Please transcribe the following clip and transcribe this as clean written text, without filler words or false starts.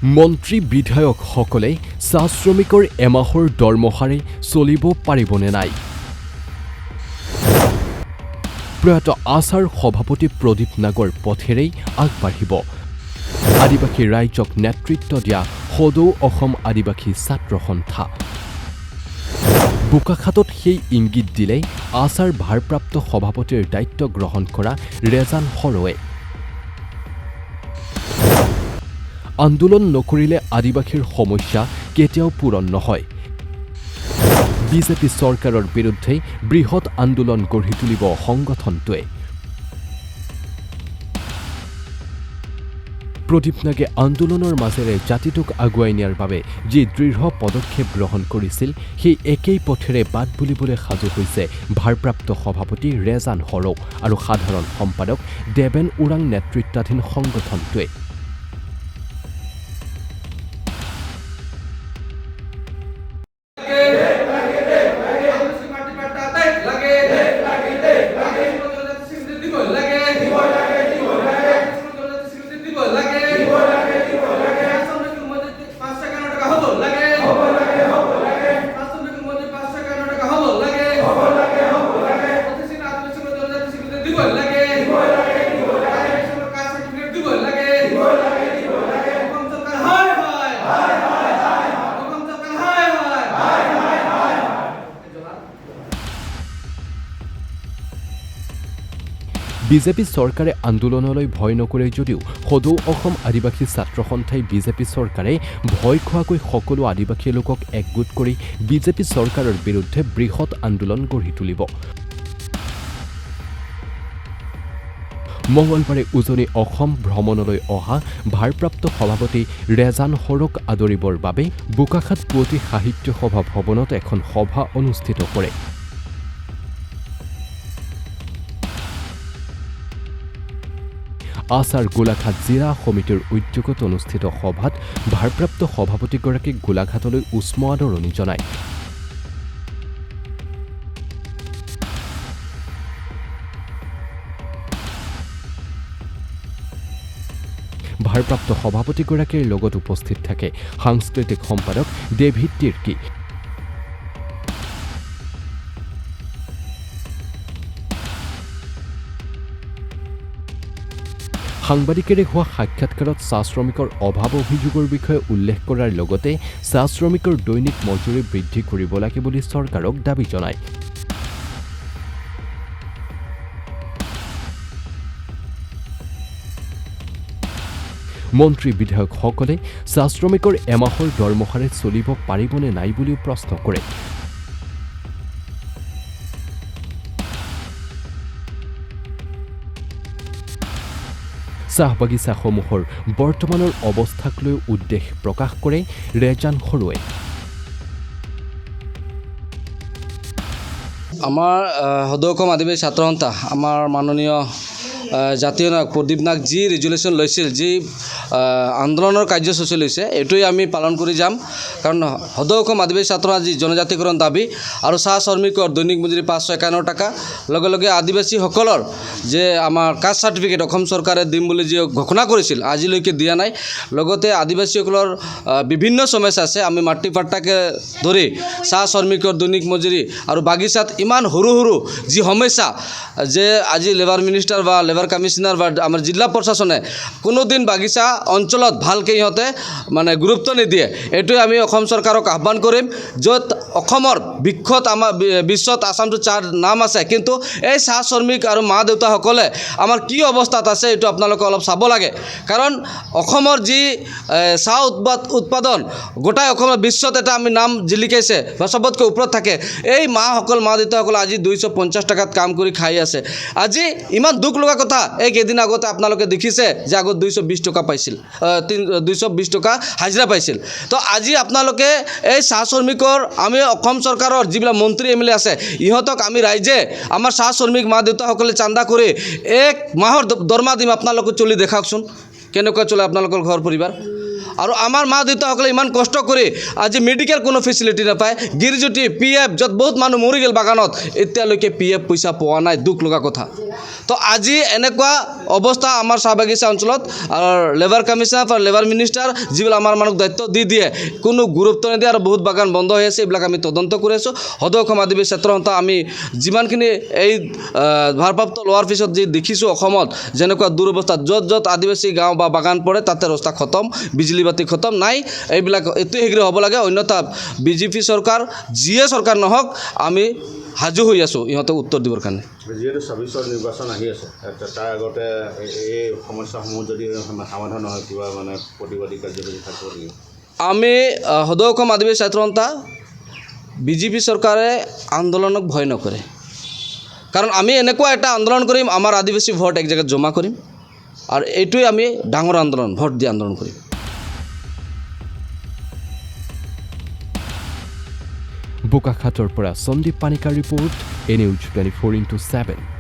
মন্ত্ৰী বিধায়কসকলে চাহ শ্ৰমিকৰ এমাহৰ দৰমহাৰে চলিব পাৰিবনে নাই? প্ৰয়াত আছাৰ সভাপতি প্ৰদীপ নাগৰ পথেৰেই আগবাঢ়িব আদিবাসী ৰাইজক নেতৃত্ব দিয়া সদৌ অসম আদিবাসী ছাত্ৰ সন্থা। বোকাখাতত সেই ইংগিত দিলে আছাৰ ভাৰপ্ৰাপ্ত সভাপতিৰ দায়িত্ব গ্ৰহণ কৰা ৰেজান হৰৱে। আন্দোলন নকৰিলে আদিবাসীৰ সমস্যা কেতিয়াও পূৰণ নহয়। বিজেপি চৰকাৰৰ বিৰুদ্ধে বৃহৎ আন্দোলন গঢ়ি তুলিব সংগঠনটোৱে। প্ৰদীপ নাগে আন্দোলনৰ মাজেৰে জাতিটোক আগুৱাই নিয়াৰ বাবে যি দৃঢ় পদক্ষেপ গ্ৰহণ কৰিছিল সেই একেই পথেৰে বাট বুলিবলৈ সাজু হৈছে ভাৰপ্ৰাপ্ত সভাপতি ৰেজান হৰৌ আৰু সাধাৰণ সম্পাদক দেবেন ওৰাং নেতৃত্বাধীন সংগঠনটোৱে। বিজেপি চৰকাৰে আন্দোলনলৈ ভয় নকৰে যদিও সদৌ অসম আদিবাসী ছাত্ৰ সন্থাই বিজেপি চৰকাৰে ভয় খোৱাকৈ সকলো আদিবাসী লোকক একগোট কৰি বিজেপি চৰকাৰৰ বিৰুদ্ধে বৃহৎ আন্দোলন গঢ়ি তুলিব। মঙলবাৰে উজনি অসম ভ্ৰমণলৈ অহা ভাৰপ্ৰাপ্ত সভাপতি ৰেজান হৰক আদৰিবৰ বাবে বোকাখাত পুৱতি সাহিত্য সভা ভৱনত এখন সভা অনুষ্ঠিত কৰে। আছাৰ গোলাঘাট জিলা সমিতিৰ উদ্যোগত অনুষ্ঠিত সভাত ভাৰপ্ৰাপ্ত সভাপতিগৰাকীক গোলাঘাটলৈ উষ্ম আদৰণি জনায়। ভাৰপ্ৰাপ্ত সভাপতিগৰাকীৰ লগত উপস্থিত থাকে সাংস্কৃতিক সম্পাদক ডেভিড তিৰ্কী, সাংবাদিকেৰে হোৱা সাক্ষাৎকাৰত চাহ শ্ৰমিকৰ অভাৱ অভিযোগৰ বিষয়ে উল্লেখ কৰাৰ লগতে চাহ শ্ৰমিকৰ দৈনিক মজুৰি বৃদ্ধি কৰিব লাগে বুলি চৰকাৰক দাবী জনায়। মন্ত্ৰী বিধায়কসকলে চাহ শ্ৰমিকৰ এমাহৰ দৰমহাৰে চলিব পাৰিবনে নাই বুলিও প্ৰশ্ন কৰে। চাহ বাগিচাসমূহৰ বৰ্তমানৰ অৱস্থাক লৈ উদ্বেগ প্ৰকাশ কৰে ৰেজান হৰৌৱে। আমাৰ সদৌ অসম আদিবাসী ছাত্ৰ সন্থা আমাৰ মাননীয় জাতীয় নায়ক প্ৰদীপ নাগ যি ৰেজুলেশ্যন লৈছিল, যি আন্দোলনৰ কাৰ্যসূচী লৈছে, এইটোৱে আমি পালন কৰি যাম। কাৰণ সদৌ অসম আদিবাসী ছাত্ৰ যি জনজাতিকৰণ দাবী আৰু চাহ শ্ৰমিকৰ দৈনিক মজুৰি 551 টকা, লগে লগে আদিবাসীসকলৰ যে আমাৰ কাষ্ট চাৰ্টিফিকেট অসম চৰকাৰে দিম বুলি যি ঘোষণা কৰিছিল আজিলৈকে দিয়া নাই। লগতে আদিবাসীসকলৰ বিভিন্ন সমস্যা আছে। আমি মাটি পাট্টাকে ধৰি চাহ শ্ৰমিকৰ দৈনিক মজুৰি আৰু বাগিচাত ইমান সৰু সৰু যি সমস্যা, যে আজি লেবাৰ মিনিষ্টাৰ বা লেবাৰ কমিশনাৰ বা আমাৰ জিলা প্ৰশাসনে কোনোদিন বাগিচা অঞ্চলত ভালকৈ ইহঁতে মানে গুৰুত্ব নিদিয়ে। এইটোৱে আমি অসম চৰকাৰক আহ্বান কৰিম, য'ত অসমৰ বিশ্বত আসামটো 4 নাম আছে, কিন্তু এই চাহ শ্ৰমিক আৰু মা দেউতাসকলে আমাৰ কি অৱস্থাত আছে এইটো আপোনালোকে অলপ চাব লাগে। কাৰণ অসমৰ যি চাহ উৎপাদন গোটাই অসমৰ বিশ্বত এটা আমি নাম জিলিকাইছে বা চবতকৈ ওপৰত থাকে। এই মা দেউতাসকল আজি 250 টকাত কাম কৰি খাই আছে। আজি ইমান দুখ লগা কথা, এই কেইদিন আগতে আপোনালোকে দেখিছে যে আগত 220 টকা পাইছিল, 220 টকা হাজিৰা পাইছিল। তো আজি আপোনালোকে এই চাহ শ্ৰমিকৰ আমি অসম চৰকাৰৰ যিবিলাক মন্ত্ৰী এম এল এ আছে, ইহঁতক আমি ৰাইজে আমাৰ চাহ শ্ৰমিক মা দেউতাসকলে চান্দা কৰি 1 মাহৰ দৰমহা দিম, আপোনালোকে চলি দেখাওকচোন কেনেকুৱা চলে আপোনালোকৰ ঘৰ পৰিবাৰ। আৰু আমাৰ মা দেউতাসকলে ইমান কষ্ট কৰি আজি মেডিকেল কোনো ফেচিলিটি নাপায় গিৰিজুটি PF য'ত বহুত মানুহ মৰি গ'ল বাগানত এতিয়ালৈকে PF পইচা পোৱা নাই দুখ লগা কথা তো আজি এনেকুৱা অৱস্থা আমাৰ চাহ বাগিচা অঞ্চলত আৰু লেবাৰ কমিশ্যনাৰ আৰু লেবাৰ মিনিষ্টাৰ যিবিলাক আমাৰ মানুহক দায়িত্ব দি দিয়ে কোনো গুৰুত্ব নিদিয়ে আৰু বহুত বাগান বন্ধ হৈ আছে এইবিলাক আমি তদন্ত কৰি আছোঁ সদৌ অসম আদিবাসী ছাত্ৰ সন্থা আমি যিমানখিনি এই ভাৰপ্ৰাপ্ত লোৱাৰ পিছত যি দেখিছোঁ অসমত যেনেকুৱা দুৰৱস্থা য'ত য'ত আদিবাসী গাঁও বা বাগান পৰে তাতে ৰাস্তা খতম বিজুলী বাতি খতম নাই এইবিলাক অতি শীঘ্ৰে হ'ব লাগে অন্যথা বিজেপি চৰকাৰ যিয়ে চৰকাৰ নহওক আমি সাজু হৈ আছোঁ ইহঁতক উত্তৰ দিবৰ কাৰণে যিহেতু ২৬ৰ নিৰ্বাচন আহি আছে তাৰ আগতে এই সমস্যাসমূহ যদি সমাধান নহয় কিবা মানে প্ৰতিবাদী কাৰ্যসূচী থাকিব লাগিব আমি সদৌ অসম আদিবাসী ছাত্ৰ সন্থা বিজেপি চৰকাৰে আন্দোলনক ভয় নকৰে কাৰণ আমি এনেকুৱা এটা আন্দোলন কৰিম আমাৰ আদিবাসী ভোট এক জেগাত জমা কৰিম আৰু এইটোৱে আমি ডাঙৰ আন্দোলন ভোট দি আন্দোলন কৰিম বোকাখাতৰ পৰা সন্দীপ পানিকাৰ ৰিপৰ্ট NUJ 24/7